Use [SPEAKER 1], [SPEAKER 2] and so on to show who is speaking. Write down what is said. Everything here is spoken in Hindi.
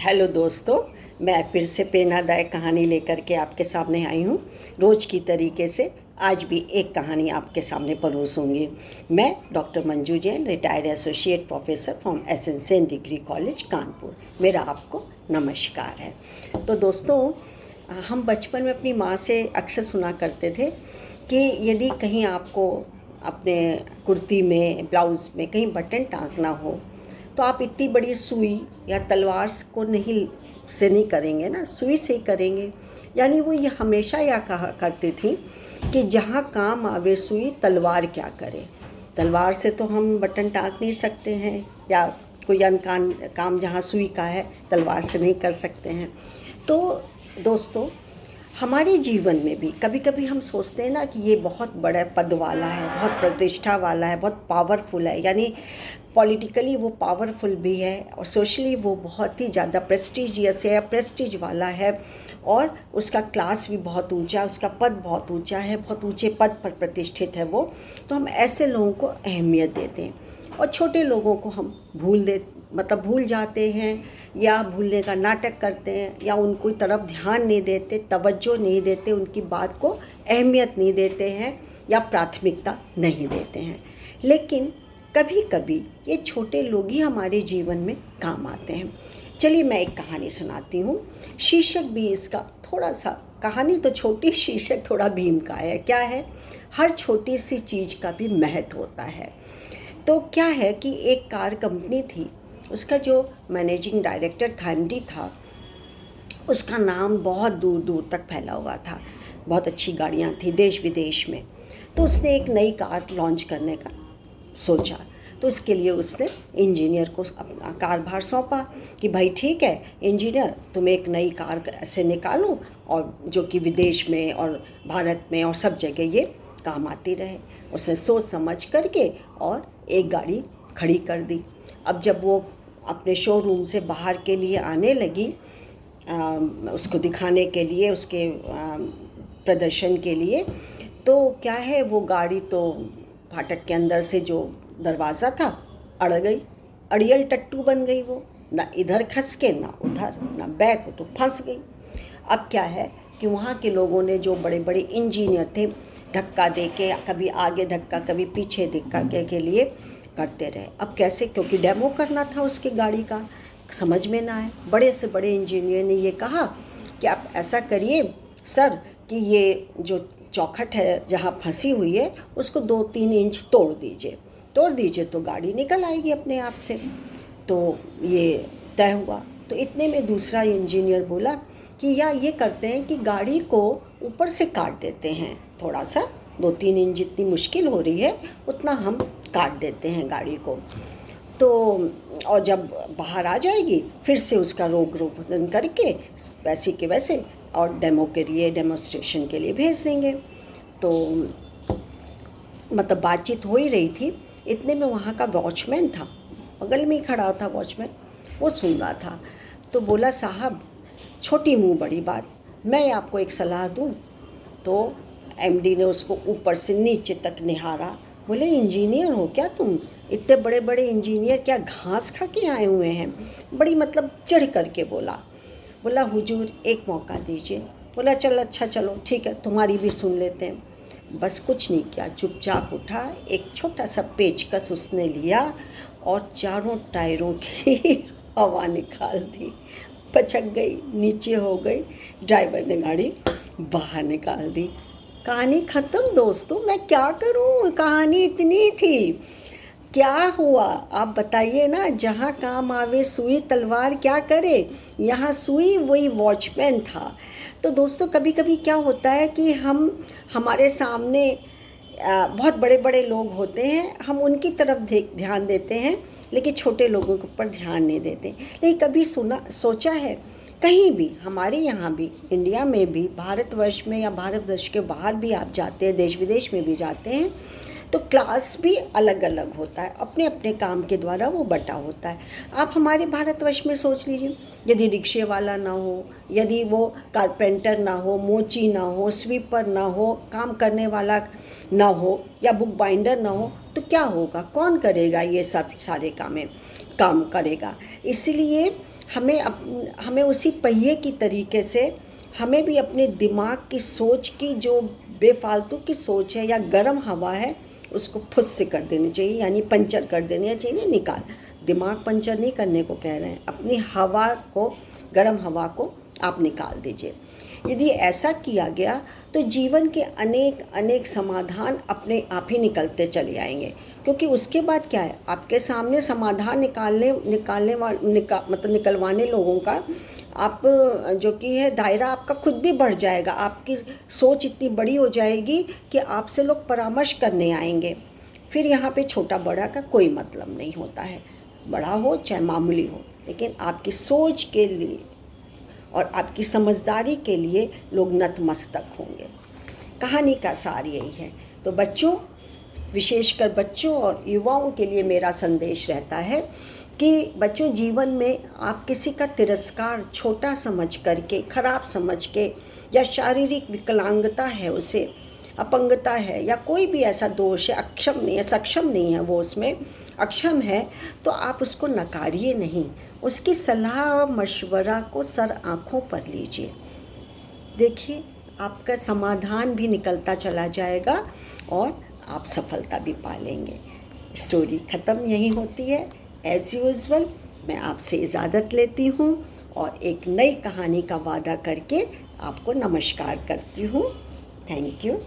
[SPEAKER 1] हेलो दोस्तों, मैं फिर से प्रेरणादायक कहानी लेकर के आपके सामने आई हूँ। रोज़ की तरीके से आज भी एक कहानी आपके सामने परोसूंगी। मैं doctor Manju Jain, retired associate professor from SN degree college Kanpur. मेरा आपको नमस्कार है। तो दोस्तों, हम बचपन में अपनी माँ से अक्सर सुना करते थे कि यदि कहीं आपको अपने कुर्ती में, ब्लाउज़ में कहीं बटन टाँगना हो तो आप इतनी बड़ी सुई या तलवार को नहीं करेंगे ना, सुई से ही करेंगे। यानी वो ये हमेशा यह कहा करती थी कि जहाँ काम आवे सुई, तलवार क्या करे। तलवार से तो हम बटन टाँग नहीं सकते हैं, या कोई अन्य काम जहाँ सुई का है तलवार से नहीं कर सकते हैं। तो दोस्तों, हमारे जीवन में भी कभी कभी हम सोचते हैं ना कि ये बहुत बड़ा पद वाला है, बहुत प्रतिष्ठा वाला है, बहुत पावरफुल है, यानी पॉलिटिकली वो पावरफुल भी है और सोशली वो बहुत ही ज़्यादा प्रेस्टिजियस है, प्रेस्टिज वाला है, और उसका क्लास भी बहुत ऊंचा है, उसका पद बहुत ऊंचा है, बहुत ऊंचे पद पर प्रतिष्ठित है वो। तो हम ऐसे लोगों को अहमियत देते हैं और छोटे लोगों को हम भूल जाते हैं, या भूलने का नाटक करते हैं, या उनको तरफ ध्यान नहीं देते, तवज्जो नहीं देते, उनकी बात को अहमियत नहीं देते हैं या प्राथमिकता नहीं देते हैं। लेकिन कभी कभी ये छोटे लोग ही हमारे जीवन में काम आते हैं। चलिए मैं एक कहानी सुनाती हूँ। शीर्षक भी इसका थोड़ा सा, कहानी तो छोटी, शीर्षक थोड़ा भीम का है। क्या है? हर छोटी सी चीज़ का भी महत्व होता है। तो क्या है कि एक कार कंपनी थी, उसका जो मैनेजिंग डायरेक्टर था, एमडी था, उसका नाम बहुत दूर दूर तक फैला हुआ था। बहुत अच्छी गाड़ियाँ थी देश विदेश में। तो उसने एक नई कार लॉन्च करने का सोचा। तो इसके लिए उसने इंजीनियर को अपना कारभार सौंपा कि भाई ठीक है इंजीनियर, तुम एक नई कार ऐसे निकालो और जो कि विदेश में और भारत में और सब जगह ये काम आती रहे। उसने सोच समझ करके और एक गाड़ी खड़ी कर दी। अब जब वो अपने शोरूम से बाहर के लिए आने लगी, उसको दिखाने के लिए, उसके प्रदर्शन के लिए, तो क्या है, वो गाड़ी तो फाटक के अंदर से जो दरवाज़ा था अड़ गई, अड़ियल टट्टू बन गई। वो ना इधर खस के ना उधर, ना बैक, तो फंस गई। अब क्या है कि वहाँ के लोगों ने, जो बड़े बड़े इंजीनियर थे, धक्का दे के, कभी आगे धक्का कभी पीछे धक्का के लिए करते रहे। अब कैसे, क्योंकि डेमो करना था उसकी गाड़ी का, समझ में ना आए। बड़े से बड़े इंजीनियर ने ये कहा कि आप ऐसा करिए सर कि ये जो चौखट है जहाँ फंसी हुई है उसको 2-3 इंच तोड़ दीजिए तो गाड़ी निकल आएगी अपने आप से। तो ये तय हुआ। तो इतने में दूसरा इंजीनियर बोला कि या ये करते हैं कि गाड़ी को ऊपर से काट देते हैं, थोड़ा सा 2-3 इंच जितनी मुश्किल हो रही है उतना हम काट देते हैं गाड़ी को, तो और जब बाहर आ जाएगी फिर से उसका रोपन करके वैसे के वैसे और डेमोस्ट्रेशन के लिए भेज देंगे। तो मतलब बातचीत हो ही रही थी, इतने में वहाँ का वॉचमैन था, बगल में ही खड़ा था वॉचमैन, वो सुन रहा था। तो बोला, साहब छोटी मुँह बड़ी बात, मैं आपको एक सलाह दूँ। तो एमडी ने उसको ऊपर से नीचे तक निहारा। बोले, इंजीनियर हो क्या तुम? इतने बड़े बड़े इंजीनियर क्या घास खा के आए हुए हैं? बड़ी मतलब चढ़ करके बोला हुजूर एक मौका दीजिए। बोला, चल अच्छा, चलो ठीक है, तुम्हारी भी सुन लेते हैं। बस कुछ नहीं किया, चुपचाप उठा, एक छोटा सा पेचकस उसने लिया और चारों टायरों की हवा निकाल दी। पचक गई, नीचे हो गई, ड्राइवर ने गाड़ी बाहर निकाल दी। कहानी ख़त्म दोस्तों। मैं क्या करूं, कहानी इतनी थी। क्या हुआ आप बताइए ना? जहाँ काम आवे सुई, तलवार क्या करे? यहाँ सुई वही वॉचमैन था। तो दोस्तों, कभी कभी क्या होता है कि हमारे सामने बहुत बड़े बड़े लोग होते हैं, हम उनकी तरफ ध्यान देते हैं, लेकिन छोटे लोगों के ऊपर ध्यान नहीं देते। लेकिन कभी सोचा है, कहीं भी, हमारे यहाँ भी, इंडिया में भी, भारतवर्ष में या भारतवर्ष के बाहर भी आप जाते हैं, देश विदेश में भी जाते हैं, तो क्लास भी अलग अलग होता है, अपने अपने काम के द्वारा वो बटा होता है। आप हमारे भारतवर्ष में सोच लीजिए, यदि रिक्शे वाला ना हो, यदि वो कारपेंटर ना हो, मोची ना हो, स्वीपर ना हो, काम करने वाला ना हो, या बुक बाइंडर ना हो, तो क्या होगा? कौन करेगा ये सब सारे काम करेगा? इसलिए हमें उसी पहिए की तरीके से हमें भी अपने दिमाग की सोच की जो बेफालतू की सोच है या गर्म हवा है उसको फुस से कर देनी चाहिए, यानी पंचर कर देनी चाहिए, निकाल। दिमाग पंचर नहीं करने को कह रहे हैं, अपनी हवा को, गर्म हवा को आप निकाल दीजिए। यदि ऐसा किया गया तो जीवन के अनेक अनेक समाधान अपने आप ही निकलते चले आएंगे, क्योंकि उसके बाद क्या है, आपके सामने समाधान निकलवाने लोगों का आप जो कि है दायरा आपका खुद भी बढ़ जाएगा। आपकी सोच इतनी बड़ी हो जाएगी कि आपसे लोग परामर्श करने आएंगे। फिर यहाँ पे छोटा बड़ा का कोई मतलब नहीं होता है, बड़ा हो चाहे मामूली हो, लेकिन आपकी सोच के लिए और आपकी समझदारी के लिए लोग नतमस्तक होंगे। कहानी का सार यही है। तो बच्चों, विशेषकर बच्चों और युवाओं के लिए मेरा संदेश रहता है कि बच्चों, जीवन में आप किसी का तिरस्कार छोटा समझ करके, खराब समझ के, या शारीरिक विकलांगता है, उसे अपंगता है या कोई भी ऐसा दोष है, अक्षम नहीं है, सक्षम नहीं है, वो उसमें अक्षम है, तो आप उसको नकारिए नहीं। उसकी सलाह और मशवरा को सर आँखों पर लीजिए। देखिए, आपका समाधान भी निकलता चला जाएगा और आप सफलता भी पा लेंगे। स्टोरी ख़त्म यहीं होती है। एज़ यूजुअल मैं आपसे इजाज़त लेती हूँ और एक नई कहानी का वादा करके आपको नमस्कार करती हूँ। Thank you.